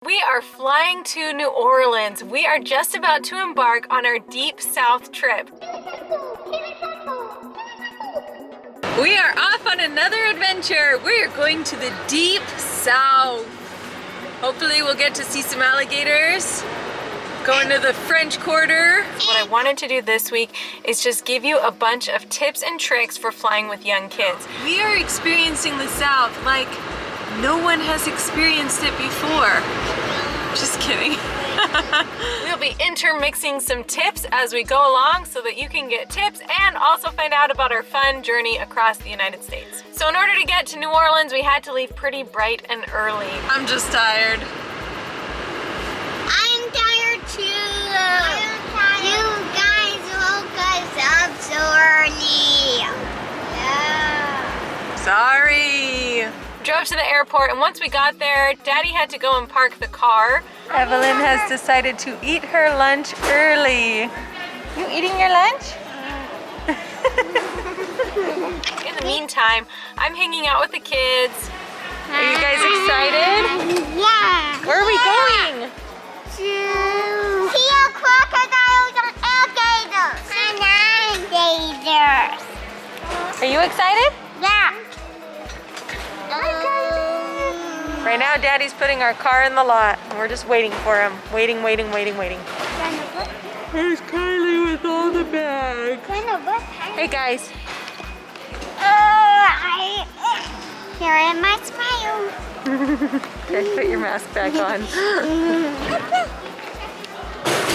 We are flying to New Orleans. We are just about to embark on our Deep South trip. We are off on another adventure. We are going to the Deep South. Hopefully we'll get to see some alligators. Going to the French Quarter. What I wanted to do this week is just give you a bunch of tips and tricks for flying with young kids. We are experiencing the South like no one has experienced it before. Just kidding. We'll be intermixing some tips as we go along so that you can get tips and also find out about our fun journey across the United States. So in order to get to New Orleans, we had to leave pretty bright and early. I'm just tired. I'm tired too. You guys woke us up so early. Yeah. Sorry. Drove to the airport, and once we got there, Daddy had to go and park the car. Evelyn has decided to eat her lunch early. You eating your lunch? In the meantime, I'm hanging out with the kids. Are you guys excited? Yeah. Where are we going? To see crocodiles and alligators. And alligators. Are you excited? Yeah. Right now, Daddy's putting our car in the lot, and we're just waiting for him. Waiting. There's Kylie with all the bags. Hey, guys. Here am my smile. Okay, put your mask back on.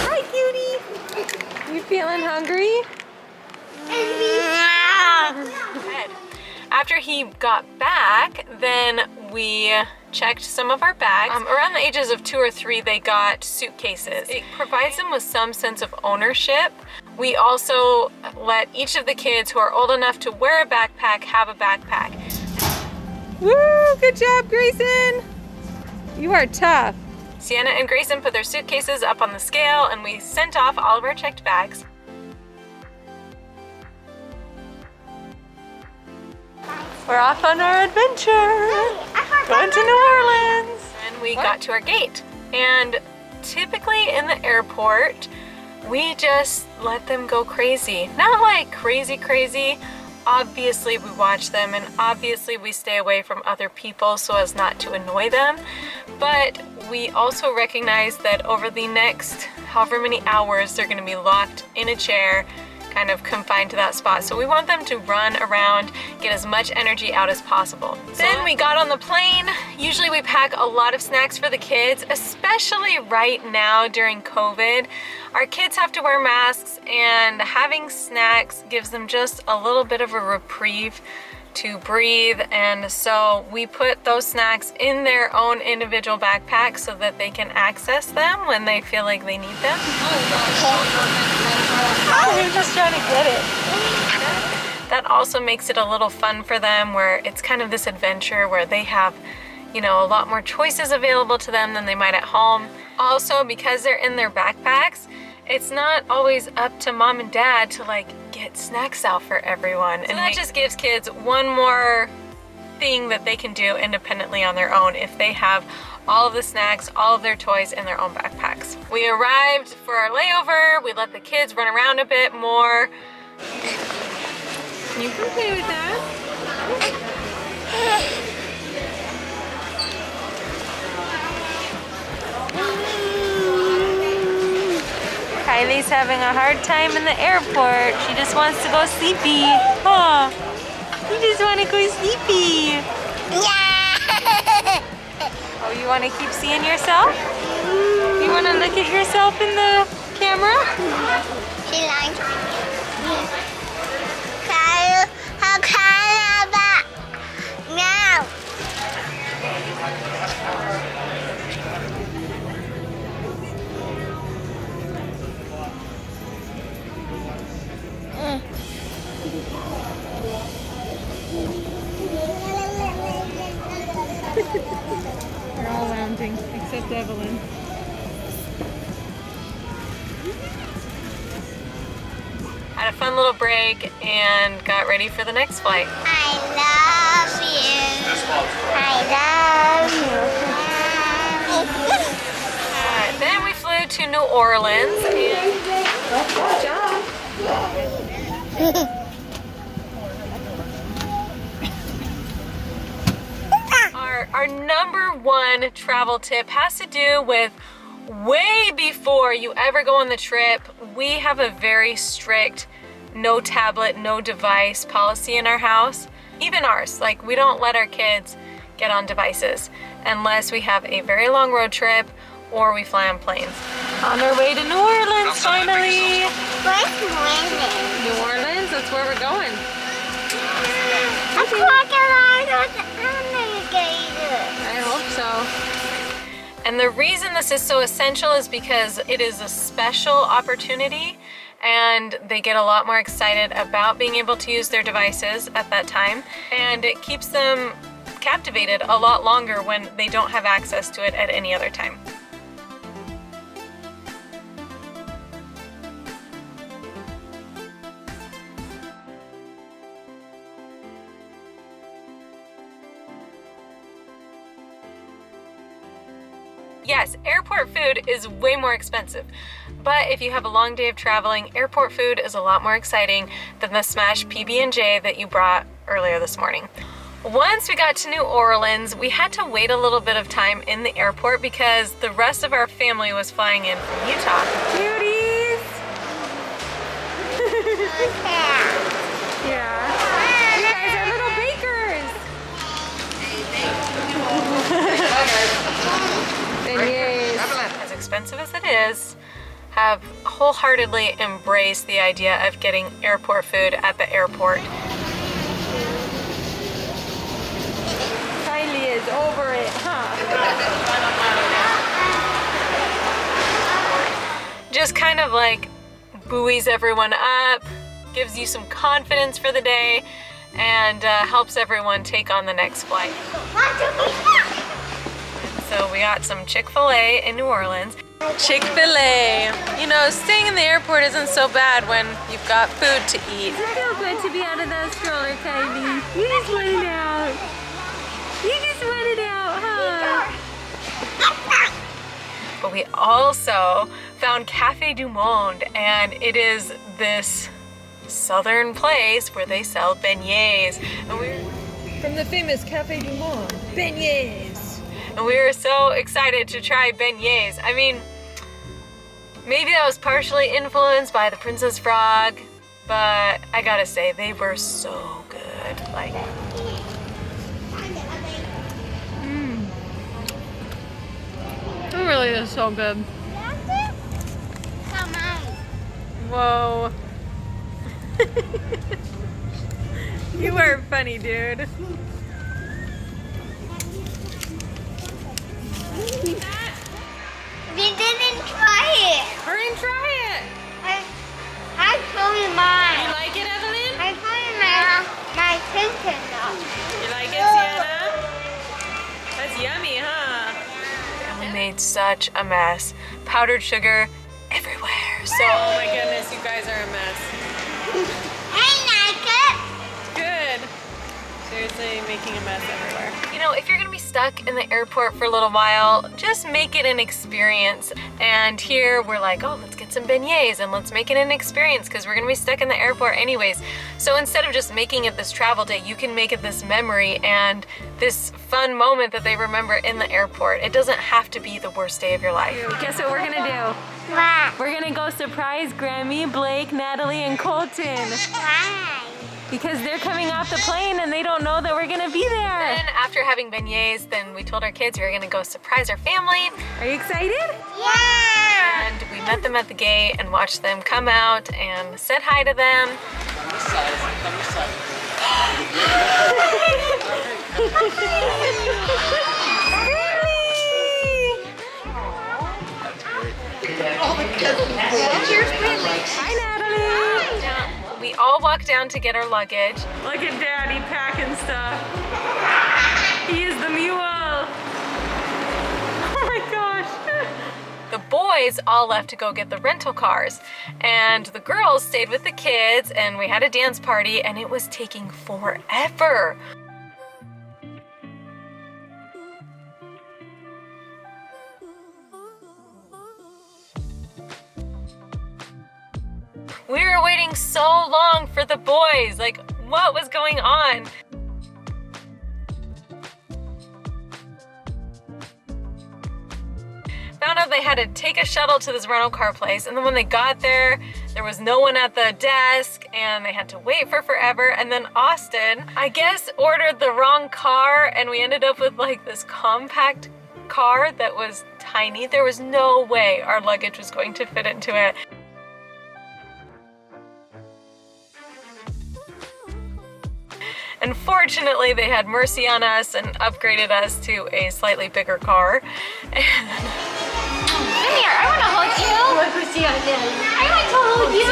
Hi, cutie. You feeling hungry? Good. After he got back, then we checked some of our bags. Around the ages of 2 or 3, they got suitcases. It provides them with some sense of ownership. We also let each of the kids who are old enough to wear a backpack have a backpack. Woo! Good job, Grayson! You are tough. Sienna and Grayson put their suitcases up on the scale, and we sent off all of our checked bags. We're off on our adventure. Going to New Orleans. And we got to our gate. And typically in the airport, we just let them go crazy. Not like crazy. Obviously we watch them, and obviously we stay away from other people so as not to annoy them. But we also recognize that over the next however many hours, they're gonna be locked in a chair, kind of confined to that spot. So we want them to run around, get as much energy out as possible. Then we got on the plane. Usually we pack a lot of snacks for the kids, especially right now during COVID. Our kids have to wear masks, and having snacks gives them just a little bit of a reprieve to breathe, and so we put those snacks in their own individual backpacks so that they can access them when they feel like they need them. Oh, you're just trying to get it. That also makes it a little fun for them, where it's kind of this adventure where they have, you know, a lot more choices available to them than they might at home. Also, because they're in their backpacks, it's not always up to mom and dad to like get snacks out for everyone. And that just gives kids one more thing that they can do independently on their own if they have all of the snacks, all of their toys in their own backpacks. We arrived for our layover. We let the kids run around a bit more. You can play with that. Kylie's having a hard time in the airport. She just wants to go sleepy. Oh, you just want to go sleepy. Yeah. Oh, you want to keep seeing yourself? You want to look at yourself in the camera? She likes how kind of that now. We're all lounging, except Evelyn. Had a fun little break and got ready for the next flight. I love you. I love you. to New Orleans. And good job. Our number one travel tip has to do with way before you ever go on the trip. We have a very strict no tablet, no device policy in our house. Even ours, like we don't let our kids get on devices unless we have a very long road trip or we fly on planes. On our way to New Orleans, finally. Where's New Orleans? New Orleans, that's where we're going. A crocodile with an alligator. I hope so. And the reason this is so essential is because it is a special opportunity and they get a lot more excited about being able to use their devices at that time, and it keeps them captivated a lot longer when they don't have access to it at any other time. Yes, airport food is way more expensive, but if you have a long day of traveling, airport food is a lot more exciting than the smashed PB&J that you brought earlier this morning. Once we got to New Orleans, we had to wait a little bit of time in the airport because the rest of our family was flying in from Utah. Cuties! Yeah. You guys are little bakers! Beignets, as expensive as it is, have wholeheartedly embraced the idea of getting airport food at the airport. Kylie is over it, huh? Just kind of like buoys everyone up, gives you some confidence for the day, and helps everyone take on the next flight. So we got some Chick-fil-A in New Orleans. Chick-fil-A. You know, staying in the airport isn't so bad when you've got food to eat. Does it feel good to be out of that stroller, Kylie? You just want it out. You just want it out, huh? But we also found Cafe du Monde, and it is this southern place where they sell beignets. And we're from the famous Cafe du Monde, beignets. And we were so excited to try beignets. I mean, maybe that was partially influenced by the Princess Frog, but I gotta say, they were so good. Like, it really is so good. Whoa. You are funny, dude. We didn't try it. Hurry and try it. I told you mine. You like it, Evelyn? I told you my chicken though. You like it, Sienna? That's yummy, huh? And we made such a mess. Powdered sugar everywhere. So, oh my goodness, you guys are a mess. I like it. Good. Seriously, making a mess everywhere. You know, if you're gonna be stuck in the airport for a little while, just make it an experience. And here we're like, oh, let's get some beignets and let's make it an experience because we're gonna be stuck in the airport anyways. So instead of just making it this travel day, you can make it this memory and this fun moment that they remember in the airport. It doesn't have to be the worst day of your life. Guess what we're gonna do? What? We're gonna go surprise Grammy, Blake, Natalie, and Colton. Why? Because they're coming off the plane and they don't know that we're gonna be there. Then after having beignets, then we told our kids we were gonna go surprise our family. Are you excited? Yeah! And we met them at the gate and watched them come out and said hi to them. Hi, Natalie. Now, we all walked down to get our luggage. Look at Daddy packing stuff. He is the mule. Oh my gosh. The boys all left to go get the rental cars, and the girls stayed with the kids, and we had a dance party, and it was taking forever. We were waiting so long for the boys. Like, what was going on? Found out they had to take a shuttle to this rental car place, and then when they got there, there was no one at the desk, and they had to wait for forever. And then Austin, I guess, ordered the wrong car, and we ended up with like this compact car that was tiny. There was no way our luggage was going to fit into it. And fortunately, they had mercy on us and upgraded us to a slightly bigger car. Come here, I want to hold you. I want to hold you.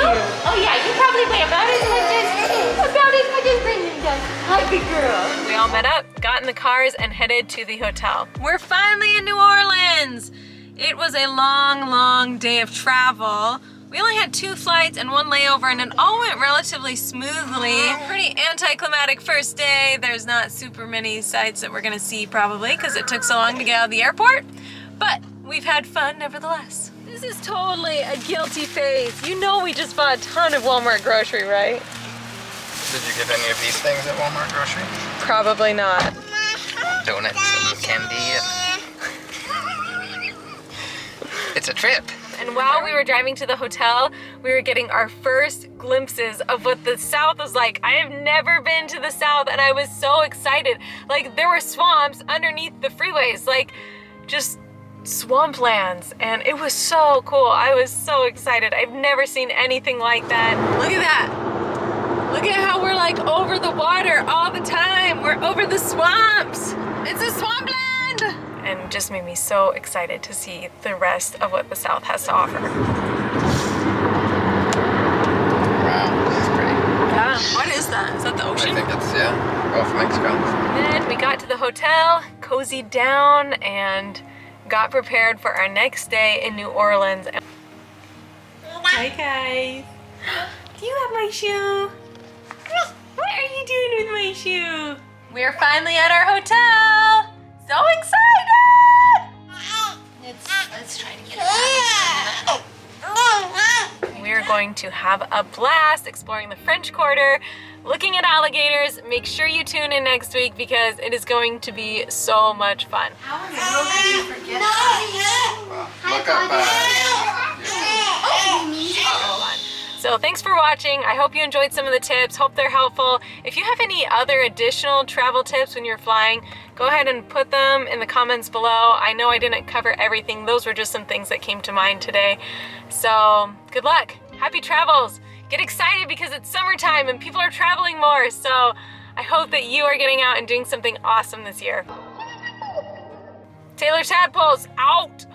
Oh yeah, you probably weigh about as much as Brendan does. Happy girl. We all met up, got in the cars, and headed to the hotel. We're finally in New Orleans. It was a long, long day of travel. We only had 2 flights and 1 layover, and it all went relatively smoothly. Pretty anticlimactic first day. There's not super many sights that we're gonna see probably because it took so long to get out of the airport, but we've had fun nevertheless. This is totally a guilty face. You know we just bought a ton of Walmart grocery, right? Did you get any of these things at Walmart grocery? Probably not. Donuts and candy. It's a trip. And while we were driving to the hotel, we were getting our first glimpses of what the South was like. I have never been to the South, and I was so excited. Like, there were swamps underneath the freeways, like just swamplands, and it was so cool. I was so excited. I've never seen anything like that. Look at that. Look at how we're like over the water all the time. We're over the swamps. It's a swampland. And just made me so excited to see the rest of what the South has to offer. Wow, this is pretty. Yeah, what is that? Is that the ocean? I think it's, yeah, Gulf of Mexico. And then we got to the hotel, cozied down, and got prepared for our next day in New Orleans. Hi guys. Do you have my shoe? What are you doing with my shoe? We're finally at our hotel. So excited! Let's try to get it. We're going to have a blast exploring the French Quarter, looking at alligators. Make sure you tune in next week because it is going to be so much fun. Well, look up, So thanks for watching. I hope you enjoyed some of the tips. Hope they're helpful. If you have any other additional travel tips when you're flying, go ahead and put them in the comments below. I know I didn't cover everything. Those were just some things that came to mind today. So good luck. Happy travels. Get excited because it's summertime and people are traveling more. So I hope that you are getting out and doing something awesome this year. Taylor Tadpoles, out!